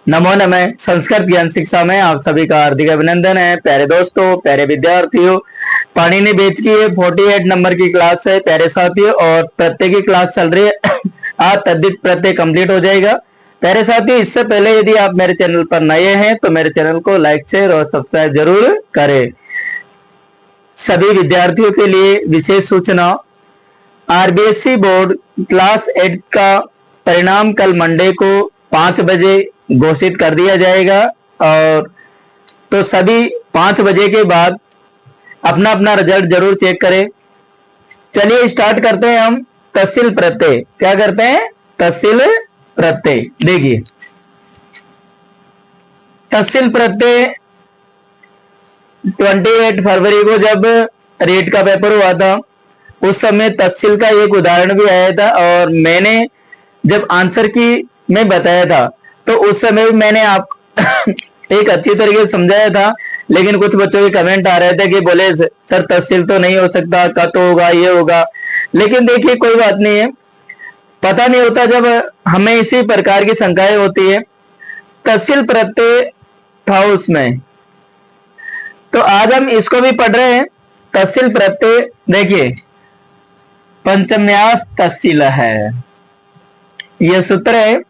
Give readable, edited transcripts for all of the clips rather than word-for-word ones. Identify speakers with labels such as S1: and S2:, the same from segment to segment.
S1: नमो नमः। संस्कृत ज्ञान शिक्षा में आप सभी का हार्दिक अभिनंदन है। प्यारे दोस्तों, प्यारे विद्यार्थियों, पाणिनि बैच की 48 नंबर की क्लास है प्यारे साथियों, और प्रत्येक की क्लास चल रही है। आज तद्धित प्रत्यय कंप्लीट हो जाएगा प्यारे साथियों। इससे पहले यदि आप मेरे चैनल पर नए हैं तो मेरे चैनल को लाइक शेयर और सब्सक्राइब जरूर करें। सभी विद्यार्थियों के लिए विशेष सूचना, आरबीएसई बोर्ड क्लास 8 का परिणाम कल मंडे को 5 बजे घोषित कर दिया जाएगा, और तो सभी 5 बजे के बाद अपना अपना रिजल्ट जरूर चेक करें। चलिए स्टार्ट करते हैं हम तहसील प्रत्यय। क्या करते हैं? तहसील प्रत्यय। देखिए, तहसील प्रत्यय 28 फरवरी को जब रेट का पेपर हुआ था उस समय तहसील का एक उदाहरण भी आया था, और मैंने जब आंसर की मैं बताया था तो उस समय भी मैंने आप एक अच्छी तरीके से समझाया था। लेकिन कुछ बच्चों के कमेंट आ रहे थे कि बोले सर तहसील तो नहीं हो सकता, कत होगा, ये होगा। लेकिन देखिए कोई बात नहीं है, पता नहीं होता जब हमें इसी प्रकार की शंकाएं होती है। तहसील प्रत्यय था उसमें, तो आज हम इसको भी पढ़ रहे हैं। तहसील प्रत्यय देखिए, पंचम्यास तहसील है, यह सूत्र है।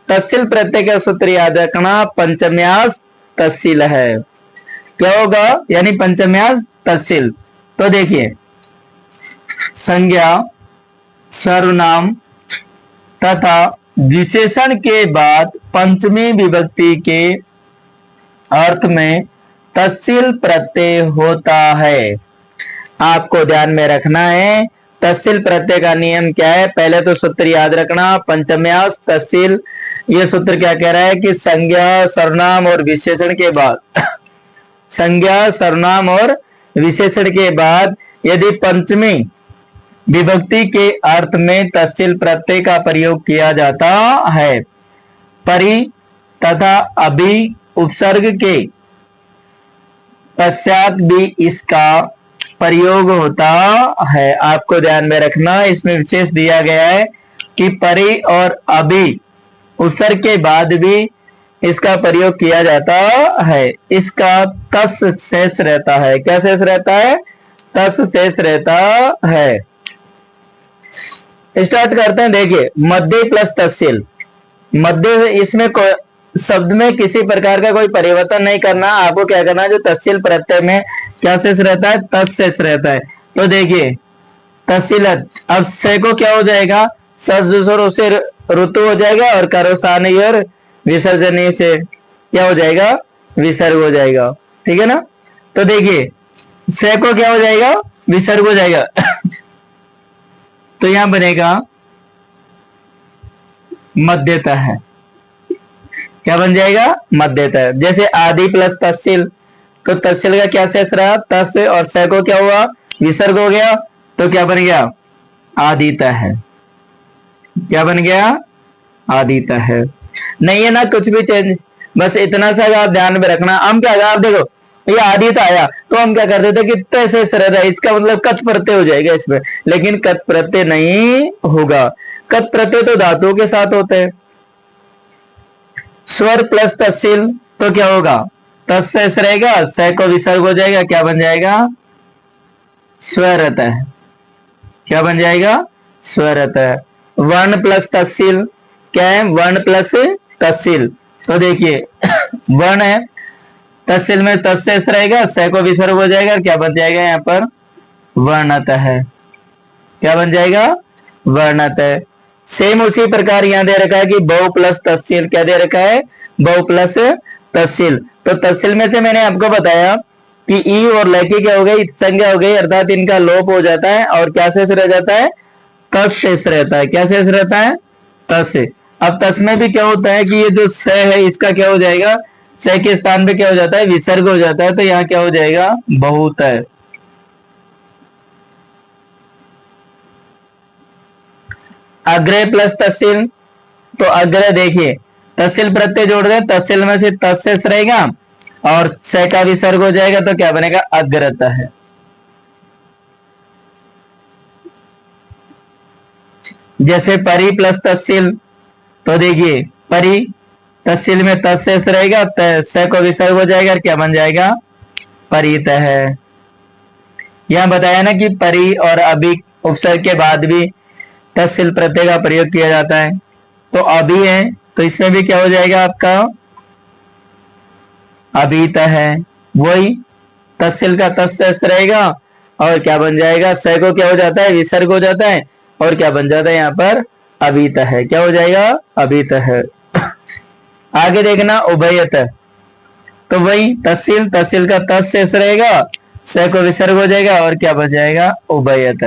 S1: तहसील प्रत्यय का सूत्र याद रखना, पंचम्यास तहसील है। क्या होगा? यानी पंचम्यास तहसील। तो देखिए, संज्ञा, सर्वनाम तथा विशेषण के बाद पंचमी विभक्ति के अर्थ में तहसील प्रत्यय होता है। आपको ध्यान में रखना है तहसील प्रत्यय का नियम क्या है। पहले तो सूत्र याद रखना, पंचम्यास तहसील। यह सूत्र क्या कह रहा है कि संज्ञा, सर्वनाम और विशेषण के बाद संज्ञा, सर्वनाम और विशेषण के बाद यदि पंचमी विभक्ति के अर्थ में तहसील प्रत्यय का प्रयोग किया जाता है, परि तथा अभि उपसर्ग के पश्चात भी इसका प्रयोग होता है। आपको ध्यान में रखना, इसमें विशेष दिया गया है कि परि और अभि उपसर्ग के बाद भी इसका प्रयोग किया जाता है। इसका तस् शेष रहता है। क्या शेष रहता है? तस् शेष रहता है। स्टार्ट करते हैं। देखिए, मध्य प्लस तहसील। मध्य, इसमें शब्द में किसी प्रकार का कोई परिवर्तन नहीं करना। आपको क्या करना है, जो तहसील प्रत्यय में क्या शेष रहता है? तस् शेष रहता है। तो देखिए, तहसीलत, अब से को क्या हो जाएगा? सस दूसरों से ऋतु हो जाएगा, और करोसानी और विसर्जनी से क्या हो जाएगा? विसर्ग हो जाएगा। ठीक है ना? तो देखिए, से को क्या हो जाएगा? विसर्ग हो जाएगा। तो यहां बनेगा मध्यता है। क्या बन जाएगा? मध्यता है। जैसे आदि प्लस तहसील, तो तहसील का क्या शेष रहा? तस, और से को क्या हुआ? विसर्ग हो गया, तो क्या बन गया? आदिता है। क्या बन गया? आदिता है। नहीं है ना कुछ भी चेंज, बस इतना सा आप ध्यान में रखना। हम क्या, आप देखो ये आदित आया तो हम क्या करते थे कि तैसे रह, इसका मतलब कत प्रत्यय हो जाएगा इसमें, लेकिन कत प्रत्यय नहीं होगा। कत प्रत्यय तो धातुओं के साथ होते हैं। स्वर प्लस तहसील, तो क्या होगा? तस शेष रहेगा, से को विसर्ग हो जाएगा, क्या बन जाएगा? स्वर रहता है। क्या बन जाएगा? स्वर रहता है। वर्ण प्लस तहसील, क्या है? वर्ण प्लस तहसील। तो देखिए, वर्ण है, तहसील में तस शेष रहेगा, से को विसर्ग हो जाएगा, क्या बन जाएगा यहाँ पर? वर्णत है। क्या बन जाएगा? वर्णत है। सेम उसी प्रकार यहां दे रखा है कि बहु प्लस तहसील। क्या दे रखा है? बहु प्लस तहसील। तो तहसील में से मैंने आपको बताया कि ई और लकी क्या हो गई? संज्ञा हो गई, अर्थात इनका लोप हो जाता है, और क्या शेष रह जाता है? तस शेष रहता है। क्या शेष रहता है? तस। अब तस में भी क्या होता है कि ये जो स है इसका क्या हो जाएगा? से के स्थान पे क्या हो जाता है? विसर्ग हो जाता है, तो यहाँ क्या हो जाएगा? बहुत है। अग्रय प्लस तहसील, तो अग्रय देखिए, तहसील प्रत्यय जोड़ रहे, तहसील में से तस शेष रहेगा और से का विसर्ग हो जाएगा, तो क्या बनेगा? अग्रता है। जैसे परि प्लस तहसील, तो देखिए परि तहसील में तस शेष रहेगा, स को विसर्ग हो जाएगा और क्या बन जाएगा, परित है। यहां बताया ना कि परि और अभी उपसर्ग के बाद भी तत्शील प्रत्यय का प्रयोग किया जाता है। तो अभी है तो इसमें भी क्या हो जाएगा आपका, अभीत है। वही तत्शील का तत्स रहेगा और क्या बन जाएगा, स को क्या हो जाता है, विसर्ग हो जाता है और क्या बन जाता है यहाँ पर, अभीत है। क्या हो जाएगा, अभीत है। आगे देखना उभयत, तो वही तहसील, तहसील का तस शेष रहेगा, स को विसर्ग हो जाएगा और क्या बन जाएगा, उभयत।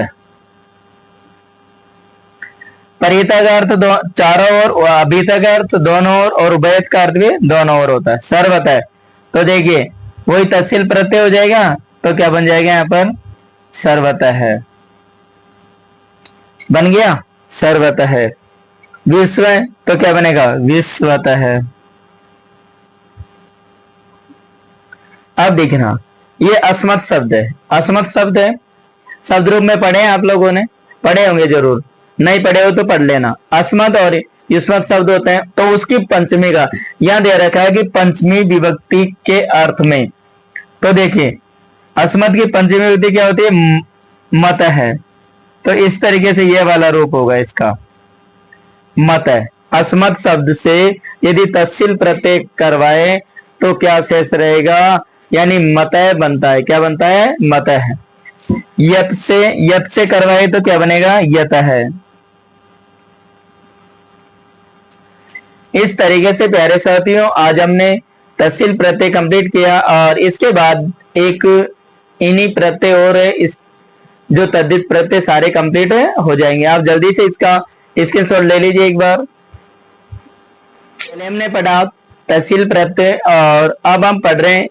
S1: परिता का अर्थ चारों ओर, अभीता का अर्थ दोनों ओर और उभयत का अर्थ भी दोनों ओर होता है, सर्वत है। तो देखिए वही तहसील प्रत्यय हो जाएगा तो क्या बन जाएगा यहाँ पर, सर्वत है, बन गया सर्वत है। विश्व तो क्या बनेगा, विश्वत है। अब देखना ये अस्मत् शब्द है, अस्मत् शब्द है, शब्द रूप में पढ़े हैं आप लोगों ने, पढ़े होंगे जरूर, नहीं पढ़े हो तो पढ़ लेना। अस्मत् और युष्मत् शब्द होते हैं, तो उसकी पंचमी का यहां दे रखा है कि पंचमी विभक्ति के अर्थ में। तो देखिए अस्मत् की पंचमी विभक्ति क्या होती है, मत है। तो इस तरीके से यह वाला रूप होगा इसका, मत है। अस्मत् शब्द से यदि तत्शील प्रत्यय करवाए तो क्या शेष रहेगा, यानी मतय बनता है। क्या बनता है, मत है। यत से करवाए तो क्या बनेगा, यत है। इस तरीके से प्यारे साथियों आज हमने तहसील प्रत्यय कंप्लीट किया और इसके बाद एक इन्हीं प्रत्यय और इस जो तद्धित प्रत्यय सारे कंप्लीट हो जाएंगे। आप जल्दी से इसका स्क्रीनशॉट ले लीजिए एक बार। पहले हमने पढ़ा तहसील प्रत्यय और अब हम पढ़ रहे हैं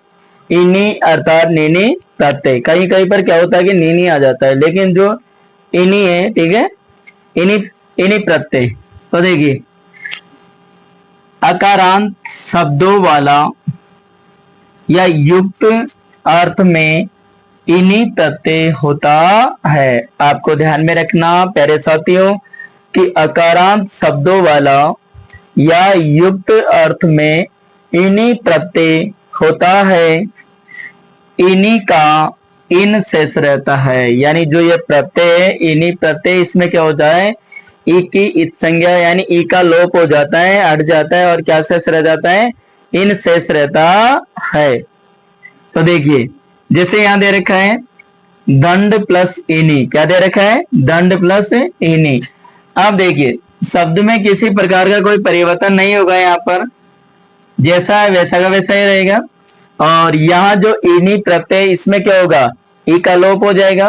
S1: इन्हीं अर्थात नीनी प्रत्यय। कहीं कहीं पर क्या होता है कि नीनी आ जाता है, लेकिन जो इन्हीं है, ठीक है, इन्हीं प्रत्यय। तो देखिए अकारांत शब्दों वाला या युक्त अर्थ में इन्हीं प्रत्यय होता है। आपको ध्यान में रखना प्यारे साथियों कि अकारांत शब्दों वाला या युक्त अर्थ में इन्हीं प्रत्यय होता है। इन्हीं का इन शेष रहता है, यानी जो ये प्रत्यय है इन्हीं प्रत्यय, इसमें क्या होता है, ई की इत संज्ञा यानी ई का लोप हो जाता है, हट जाता है और क्या शेष रह जाता है, इन शेष रहता है। तो देखिए जैसे यहां दे रखा है दंड प्लस इनी, क्या दे रखा है, दंड प्लस इनी। अब देखिए शब्द में किसी प्रकार का कोई परिवर्तन नहीं होगा, यहाँ पर जैसा है वैसा का वैसा ही रहेगा। और यहाँ जो इनी प्रत्यय इसमें क्या होगा, ई का लोप हो जाएगा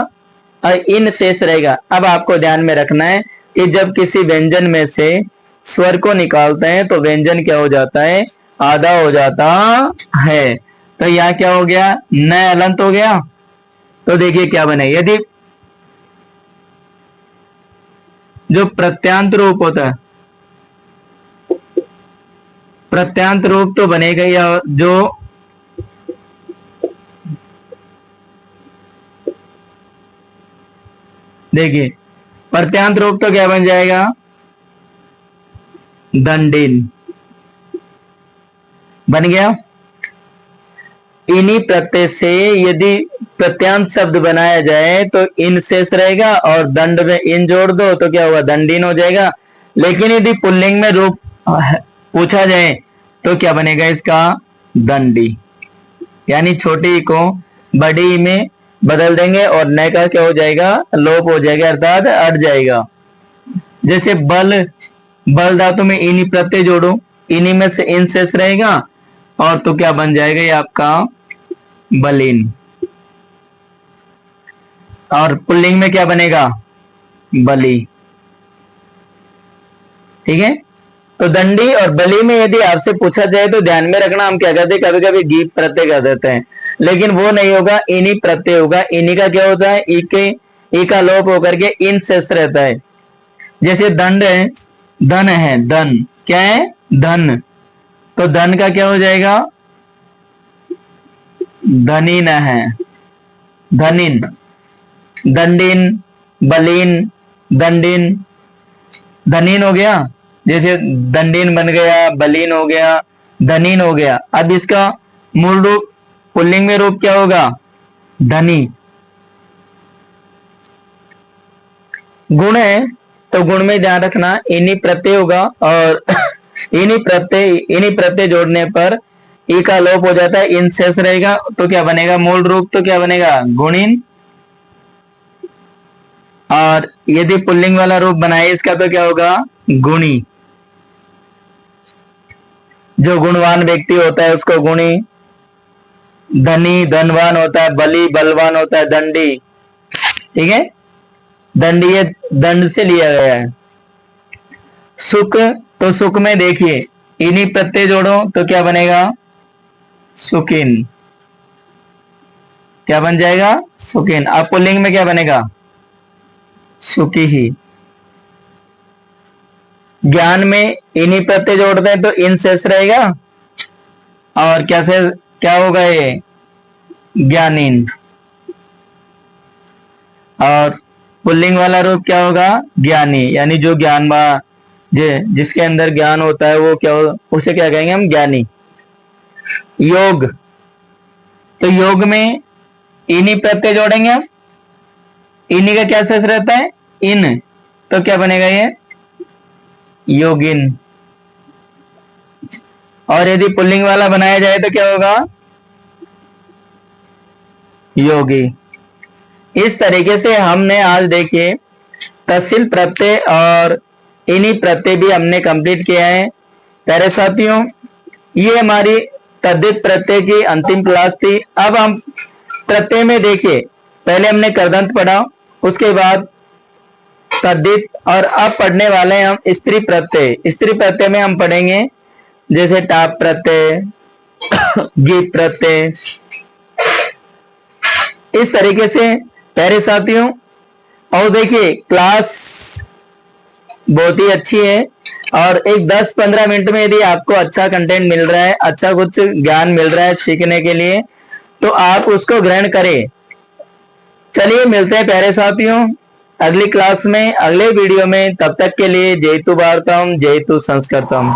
S1: और इन शेष रहेगा। अब आपको ध्यान में रखना है कि जब किसी व्यंजन में से स्वर को निकालते हैं तो व्यंजन क्या हो जाता है, आधा हो जाता है। तो यहाँ क्या हो गया, न अलंत हो गया। तो देखिए क्या बने, यदि जो प्रत्यांत रूप होता है, प्रत्यांत रूप तो बनेगा, या जो देखिए प्रत्यांत रूप तो क्या बन जाएगा, दंडिन बन गया। इन्हीं प्रत्यय से यदि प्रत्यांत शब्द बनाया जाए तो इन शेष रहेगा और दंड में इन जोड़ दो तो क्या होगा, दंडिन हो जाएगा। लेकिन यदि पुल्लिंग में रूप पूछा जाए तो क्या बनेगा इसका, दंडी, यानी छोटी ई को बड़ी में बदल देंगे और नए का क्या हो जाएगा, लोप हो जाएगा अर्थात अट जाएगा। जैसे बल, बल धातु में इन्हीं प्रत्यय जोड़ो, इन्हीं में से इन शेष रहेगा और तो क्या बन जाएगा ये आपका बलिन। और पुल्लिंग में क्या बनेगा, बली, ठीक है। तो दंडी और बली में यदि आपसे पूछा जाए तो ध्यान में रखना, हम क्या करते हैं कभी कभी गीत प्रत्यय कर देते हैं, लेकिन वो नहीं होगा, इन्हीं प्रत्यय होगा। इन्हीं का क्या होता है, ई का लोप होकर के इन शेष रहता है। जैसे दंड है, धन है, धन क्या है, धन, तो धन का क्या हो जाएगा, धनिन है, धनिन। दंडिन, बलिन, दंडिन, धनिन हो गया। जैसे दंडीन बन गया, बलीन हो गया, धनीन हो गया। अब इसका मूल रूप पुल्लिंग में रूप क्या होगा? धनी। गुण है तो गुण में ध्यान रखना इन्हीं प्रत्यय होगा, और इन्हीं प्रत्यय जोड़ने पर ई का लोप हो जाता है, इन शेष रहेगा। तो क्या बनेगा? मूल रूप तो क्या बनेगा? गुणिन। और यदि पुल्लिंग वाला रूप बनाए इसका तो क्या होगा? गुणी। जो गुणवान व्यक्ति होता है उसको गुणी, धनी धनवान होता है, बली बलवान होता है, दंडी। ठीक है, दंड ये दंड से लिया गया है। सुख, तो सुख में देखिए इन्हीं प्रत्यय जोड़ो तो क्या बनेगा? सुखिन। क्या बन जाएगा? सुखिन। अब पुल्लिंग में क्या बनेगा? सुखी ही। ज्ञान में इन्हीं प्रत्यय जोड़ते हैं तो इन शेष रहेगा, और क्या होगा? ये ज्ञानीन। और पुल्लिंग वाला रूप क्या होगा? ज्ञानी, यानी जो जिसके अंदर ज्ञान होता है वो उसे क्या कहेंगे हम? ज्ञानी। योग, तो योग में इन्हीं प्रत्यय जोड़ेंगे हम, इन्हीं का क्या शेष रहता है? इन। तो क्या बनेगा? ये योगिन। और यदि पुल्लिंग वाला बनाया जाए तो क्या होगा? योगी। इस तरीके से हमने आज देखिए तहसील प्रत्यय और इन्हीं प्रत्यय भी हमने कंप्लीट किया है। प्यारे साथियों, ये हमारी तद्धित प्रत्यय की अंतिम क्लास थी। अब हम प्रत्यय में देखिए, पहले हमने करदंत पढ़ा, उसके बाद तद्धित, और अब पढ़ने वाले हैं हम स्त्री प्रत्यय। स्त्री प्रत्यय में हम पढ़ेंगे जैसे टाप प्रत्यय, गीत प्रत्यय। इस तरीके से प्यारे साथियों, और देखिए क्लास बहुत ही अच्छी है, और एक 10-15 मिनट में यदि आपको अच्छा कंटेंट मिल रहा है, अच्छा कुछ ज्ञान मिल रहा है सीखने के लिए, तो आप उसको ग्रहण करें। चलिए मिलते हैं प्यारे साथियों अगली क्लास में, अगले वीडियो में। तब तक के लिए जय तु भारतम, जय तु संस्कृतम।